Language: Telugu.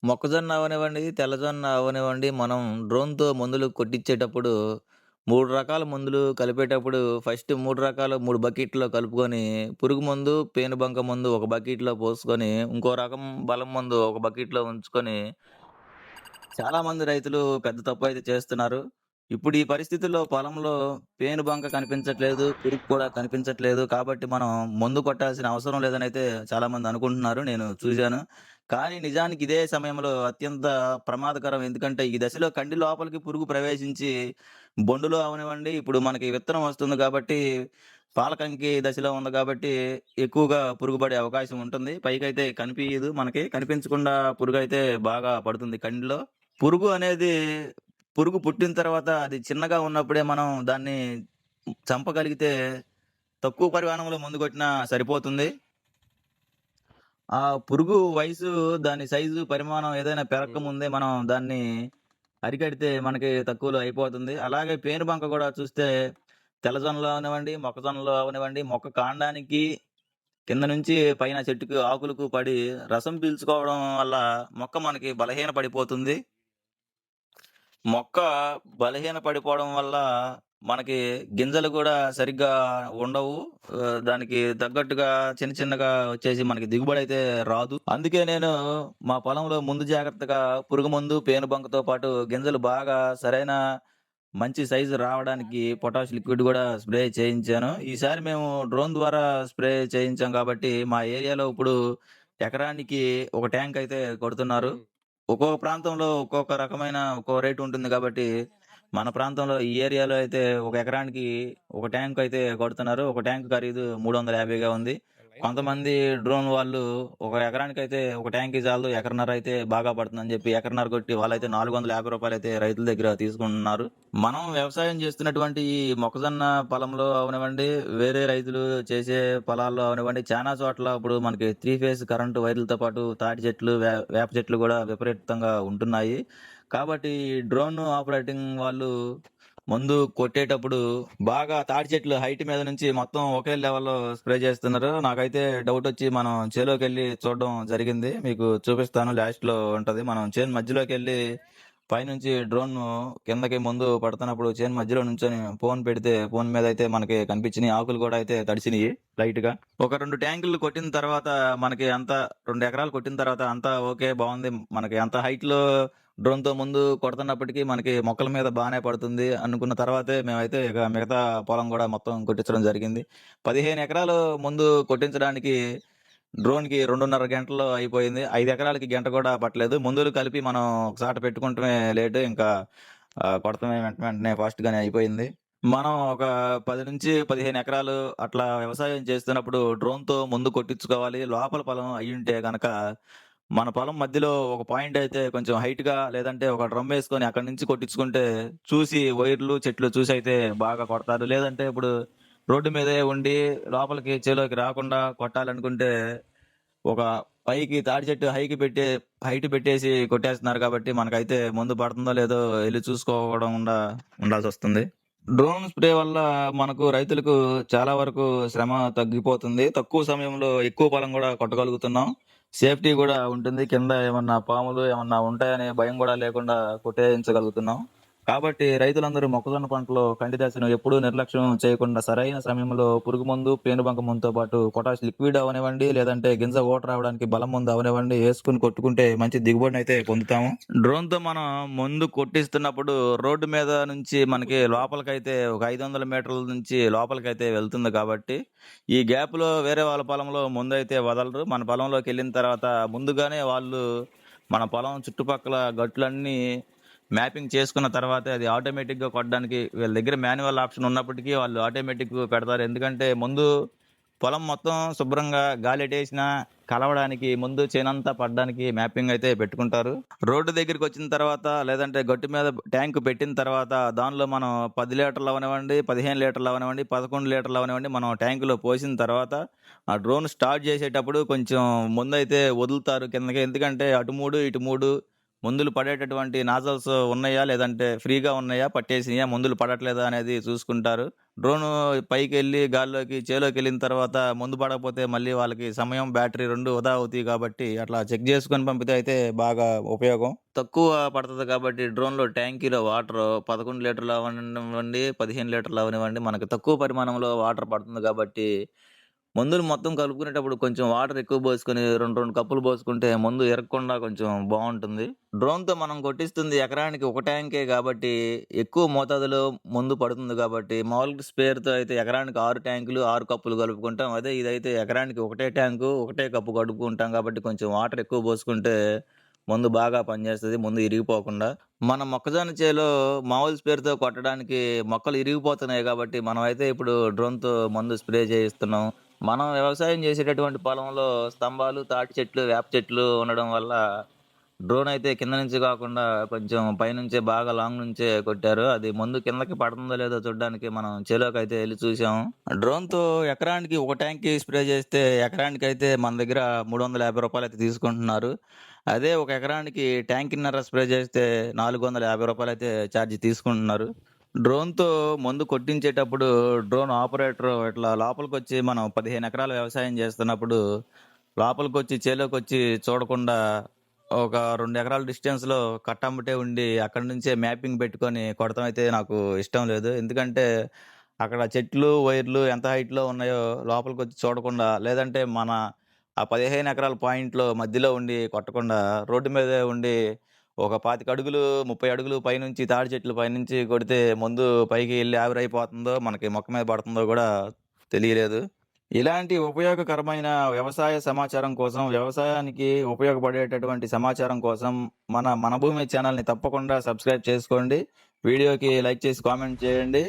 మొక్కజొన్న అవనివ్వండి, తెల్లజొన్న అవనివ్వండి, మనం డ్రోన్‌తో మందులు కొట్టించేటప్పుడు 3 రకాల మందులు కలిపేటప్పుడు ఫస్ట్ 3 రకాలు 3 బకెట్‌లో కలుపుకొని, పురుగు మందు, పేనుబంక మందు ఒక బకెట్‌లో పోసుకొని, ఇంకో రకం బలం మందు ఒక బకెట్‌లో ఉంచుకొని, చాలామంది రైతులు పెద్ద తప్పైతే చేస్తున్నారు. ఇప్పుడు ఈ పరిస్థితుల్లో పొలంలో పేనుబంక కనిపించట్లేదు, పురుగు కూడా కనిపించట్లేదు. కాబట్టి మనం మందు కొట్టాల్సిన అవసరం లేదనైతే చాలామంది అనుకుంటున్నారు. నేను చూశాను. కానీ నిజానికి ఇదే సమయంలో అత్యంత ప్రమాదకరం. ఎందుకంటే ఈ దశలో కండి లోపలికి పురుగు ప్రవేశించి బొండులో అవనివ్వండి, ఇప్పుడు మనకి విత్తనం వస్తుంది కాబట్టి పాలకంకి దశలో ఉంది కాబట్టి ఎక్కువగా పురుగు పడే అవకాశం ఉంటుంది. పైకైతే కనిపియదు మనకి. కనిపించకుండా పురుగైతే బాగా పడుతుంది కండిలో. పురుగు అనేది పురుగు పుట్టిన తర్వాత అది చిన్నగా ఉన్నప్పుడే మనం దాన్ని చంపగలిగితే తక్కువ పరిమాణంలో మందు కొట్టినా సరిపోతుంది. ఆ పురుగు వయసు, దాని సైజు, పరిమాణం ఏదైనా పెరక్క హ్మ్. ముందే మనం దాన్ని అరికడితే మనకి తక్కువలో అయిపోతుంది. అలాగే పేనుబంక గూడా చూస్తే తెల్లజొన్నలో అవనివ్వండి, మొక్కజొన్నలో అవనివ్వండి, మొక్క కాండానికి కింద నుంచి పైన చెట్టుకి ఆకులకు పడి రసం పీల్చుకోవడం వల్ల మొక్క మనకి బలహీన పడిపోతుంది. మొక్క బలహీన పడిపోవడం వల్ల మనకి గింజలు గూడా సరిగ్గా ఉండవు. దానికి తగ్గట్టుగా చిన్న చిన్నగా వచ్చేసి మనకి దిగుబడైతే రాదు. అందుకే నేను మా పొలంలో ముందు జాగ్రత్తగా పురుగు మందు, పేనుబంకతో పాటు గింజలు బాగా సరైన మంచి సైజు రావడానికి పొటాష్ లిక్విడ్ గూడా స్ప్రే చేయించాను. ఈసారి మేము డ్రోన్ ద్వారా స్ప్రే చేయించాం కాబట్టి మా ఏరియాలో ఇప్పుడు ఎకరానికి ఒక ట్యాంక్ అయితే కొడుతున్నారు. హ్మ్. ఒక్కొక్క ప్రాంతంలో ఒక్కొక్క రకమైన ఒక్కో రేట్ ఉంటుంది గాబట్టి, మన ప్రాంతంలో ఈ ఏరియాలో అయితే ఒక ఎకరానికి ఒక ట్యాంక్ అయితే కొడుతున్నారు. ఒక ట్యాంక్ ఖరీదు 350గా ఉంది. కొంతమంది డ్రోన్ వాళ్ళు ఒక ఎకరానికైతే ఒక ట్యాంకే చాలదు. ఎకరన్నర అయితే బాగా పడుతుందని జెప్పి ఎకరన్నర కొట్టి వాళ్ళైతే రూ. 450 అయితే రైతుల దగ్గర తీసుకుంటున్నారు. మనం వ్యవసాయం చేస్తున్నటువంటి ఈ మొక్కజొన్న పొలంలో అవనివ్వండి, వేరే రైతులు చేసే పొలాల్లో అవనివ్వండి, చానా చోట్ల ఇప్పుడు మనకి 3 ఫేజ్ కరెంటు వైర్లతో పాటు తాటి చెట్లు, వేప చెట్లు గూడా విపరీతంగా ఉంటున్నాయి. కాబట్టి డ్రోన్ ఆపరేటింగ్ వాళ్ళు మందు కొట్టేటప్పుడు బాగా తాటి చెట్లు హైట్ మీద నుంచి మొత్తం ఒకే లెవెల్‌లో స్ప్రే చేస్తున్నారు. నాకైతే డౌటొచ్చి మనం చేలోకెళ్ళి చూడడం జరిగింది. మీకు చూపిస్తాను, లాస్ట్‌లో ఉంటది. మనం చేను మధ్యలోకెళ్ళి పైనుంచి డ్రోను కిందకి ముందు పడుతున్నప్పుడు చేను మధ్యలో నుంచొని ఫోన్ పెడితే ఫోన్ మీదయితే మనకి కనిపించినియి. ఆకులు గూడా అయితే తడిసినియి లైట్‌గా. ఒక 2 ట్యాంకులు కొట్టిన తర్వాత మనకి అంతా 2 ఎకరాలు కొట్టిన తర్వాత అంతా ఓకే. బావుంది. మనకి అంత హైట్‌లో డ్రోన్‌తో ముందు కొడుతున్నప్పటికి మనకి మొక్కల మీద బానే పడుతుంది అనుకున్న తర్వాతే మేమైతే ఇక మిగతా పొలం గూడా మొత్తం కొట్టించడం జరిగింది. 15 ఎకరాలు ముందు కొట్టించడానికి డ్రోన్‌కి 2:30 గంటల్లో అయిపోయింది. 5 ఎకరాలకి గంట కూడా పట్టలేదు. మందులు కలిపి మనం ఒకసాట పెట్టుకుంటమే లేటు. ఇంకా కొడతమే వెంటనే ఫాస్ట్‌గానే అయిపోయింది. మనం ఒక 10-15 ఎకరాలు అట్లా వ్యవసాయం చేస్తున్నప్పుడు డ్రోన్‌తో ముందు కొట్టించుకోవాలి. లోపల పొలం అయ్యుంటే గనక మన పొలం మధ్యలో ఒక పాయింట్ అయితే కొంచెం హైట్‌గా లేదంటే ఒక డ్రమ్మేసుకొని అక్కడి నుంచి కొట్టించుకుంటే చూసి వైర్లు, చెట్లు చూసైతే బాగా కొడతారు. లేదంటే ఇప్పుడు రోడ్డు మీదే ఉండి లోపలికి చేలోకి రాకుండా కొట్టాలనుకుంటే ఒక పైకి తాటి చెట్టు హైట్ పెట్టేసి కొట్టేస్తున్నారు కాబట్టి మనకైతే మందు పడుతుందో లేదో ఎళ్లి చూసుకోకుండా ఉండాల్సొస్తుంది. డ్రోన్ స్ప్రే వల్ల మనకు రైతులకు చాలా వరకు శ్రమ తగ్గిపోతుంది. తక్కువ సమయంలో ఎక్కువ పొలం గూడా కొట్టగలుగుతున్నాం. సేఫ్టీ గూడా ఉంటుంది. కింద ఏమన్నా పాములు ఏమన్నా ఉంటాయనే భయం గూడా లేకుండా కొట్టేయించగలుగుతున్నాం. కాబట్టి రైతులందరూ మొక్కజొన్న పంటలో కంటి దశను ఎప్పుడూ నిర్లక్ష్యం చేయకుండా సరైన సమయంలో పురుగు మందు, పేనుబంక మందుతో పాటు పొటాష్ లిక్విడ్ అవనివ్వండి, లేదంటే గింజ ఊట రావడానికి బలం మందు అవనివ్వండి యేసుకొని కొట్టుకుంటే మంచి దిగుబడినైతే పొందుతాము. డ్రోన్‌తో మనం మందు కొట్టిస్తున్నప్పుడు రోడ్డు మీద నుంచి మనకి లోపలికైతే ఒక 500 మీటర్ల నుంచి లోపలికైతే వెళ్తుంది కాబట్టి, ఈ గ్యాప్‌లో వేరే వాళ్ళ పొలంలో మందైతే వదలరు. మన పొలంలోకెళ్ళిన తర్వాత ముందుగానే వాళ్ళు మన పొలం చుట్టుపక్కల గట్లన్నీ మ్యాపింగ్ చేసుకున్న తర్వాతే అది ఆటోమేటిక్‌గా కొట్టడానికి వీళ్ళ దగ్గర మాన్యువల్ ఆప్షన్ ఉన్నప్పటికీ వాళ్ళు ఆటోమేటిక్ పెడతారు. ఎందుకంటే ముందు పొలం మొత్తం శుభ్రంగా గాలెటేసినా కలవడానికి ముందు చేనంతా పడడానికి మ్యాపింగ్ అయితే పెట్టుకుంటారు. రోడ్డు దగ్గరికొచ్చిన తర్వాత లేదంటే గట్టు మీద ట్యాంక్ పెట్టిన తర్వాత దానిలో మనం 10 లీటర్లు అవ్వనివ్వండి, 15 లీటర్లు అవ్వనివ్వండి, 11 లీటర్లు అవ్వనివ్వండి మనం ట్యాంక్‌లో పోసిన తర్వాత ఆ డ్రోన్ స్టార్ట్ చేసేటప్పుడు కొంచెం ముందైతే వదులుతారు కిందకి. ఎందుకంటే అటు 3, ఇటు 3 మందులు పడేటటువంటి నాజల్స్ ఉన్నాయా? లేదంటే ఫ్రీగా ఉన్నాయా? పట్టేసినయా? మందులు పడట్లేదా? అనేది చూసుకుంటారు. డ్రోను పైకెళ్ళి గాల్లోకి చేలోకెళ్ళిన తర్వాత మందు పడకపోతే మళ్ళీ వాళ్ళకి సమయం, బ్యాటరీ 2 వృధా అవుతాయి కాబట్టి అట్లా చెక్ చేసుకొని పంపితే అయితే బాగా ఉపయోగం. తక్కువ పడతది కాబట్టి డ్రోన్‌లో ట్యాంకీలో వాటరు 11 లీటర్లు అవ్వనివ్వండి, 15 లీటర్లు అవ్వనివ్వండి మనకు తక్కువ పరిమాణంలో వాటర్ పడుతుంది కాబట్టి మందులు మొత్తం కలుపుకునేటప్పుడు కొంచెం వాటర్ ఎక్కువ పోసుకొని 2 కప్పులు పోసుకుంటే మందు ఇరగకుండా కొంచెం బావుంటుంది. డ్రోన్‌తో మనం కొట్టిస్తుంది ఎకరానికి ఒక ట్యాంకే గాబట్టి, ఎక్కువ మోతాదులో మందు పడుతుంది గాబట్టి, మామూలుగా స్ప్రేయర్‌తో అయితే ఎకరానికి 6 ట్యాంకులు, 6 కప్పులు కలుపుకుంటాం. అదే ఇదైతే ఎకరానికి ఒకటే ట్యాంకు, ఒకటే కప్పు కలుపుకుంటాం కాబట్టి కొంచెం వాటర్ ఎక్కువ పోసుకుంటే మందు బాగా పనిచేస్తది. మందు ఇరిగిపోకుండా. మన మొక్కజొన్న చేలో మామూలు స్ప్రేయర్‌తో కొట్టడానికి మొక్కలు ఇరిగిపోతున్నాయి గాబట్టి, మనమైతే ఇప్పుడు డ్రోన్‌తో మందు స్ప్రే చేయిస్తున్నాం. మనం వ్యవసాయం చేసేటటువంటి పొలంలో స్తంభాలు, తాటి చెట్లు, వేప చెట్లు ఉండడం వల్ల డ్రోన్ అయితే కింద నుంచి కాకుండా కొంచెం పైనుంచే బాగా లాంగ్ నుంచే కొట్టారు. అది మందు కిందకి పడుతుందో లేదో చూడ్డానికి మనం చేలోకైతే ఎళ్లి చూసాము. డ్రోన్‌తో ఎకరానికి ఒక ట్యాంక్‌కి స్ప్రే చేస్తే ఎకరానికైతే మన దగ్గర రూ. 350 అయితే తీసుకుంటున్నారు. అదే ఒక ఎకరానికి ట్యాంకిన్నర స్ప్రే చేస్తే రూ. 450 అయితే ఛార్జ్ తీసుకుంటున్నారు. డ్రోన్‌తో మందు కొట్టించేటప్పుడు డ్రోన్ ఆపరేటర్ ఇట్లా లోపలికొచ్చి మనం 15 ఎకరాల వ్యవసాయం చేస్తున్నప్పుడు లోపలికొచ్చి చేలోకొచ్చి చూడకుండా ఒక 2 ఎకరాల డిస్టెన్స్‌లో కట్టమ్మటే ఉండి అక్కడి నుంచే మ్యాపింగ్ పెట్టుకొని కొడతం అయితే నాకు ఇష్టం లేదు. ఎందుకంటే అక్కడ చెట్లు, వైర్లు ఎంత హైట్‌లో ఉన్నాయో లోపలికొచ్చి చూడకుండా లేదంటే మన ఆ 15 ఎకరాల పాయింట్‌లో మధ్యలో ఉండి కొట్టకుండా రోడ్డు మీదే ఉండి ఒక 25 అడుగులు, 30 అడుగులు పైనుంచి తాడి చెట్లు పైనుంచి కొడితే మందు పైకి ఎళ్లి ఆవిరైపోతుందో, మనకి మొక్క మీద పడుతుందో గూడా తెలియలేదు. ఇలాంటి ఉపయోగకరమైన వ్యవసాయ సమాచారం కోసం, వ్యవసాయానికి ఉపయోగపడేటటువంటి సమాచారం కోసం మన భూమి ఛానెల్‌ని తప్పకుండా సబ్స్క్రైబ్ చేసుకోండి. వీడియోకి లైక్ చేసి కామెంట్ చేయండి.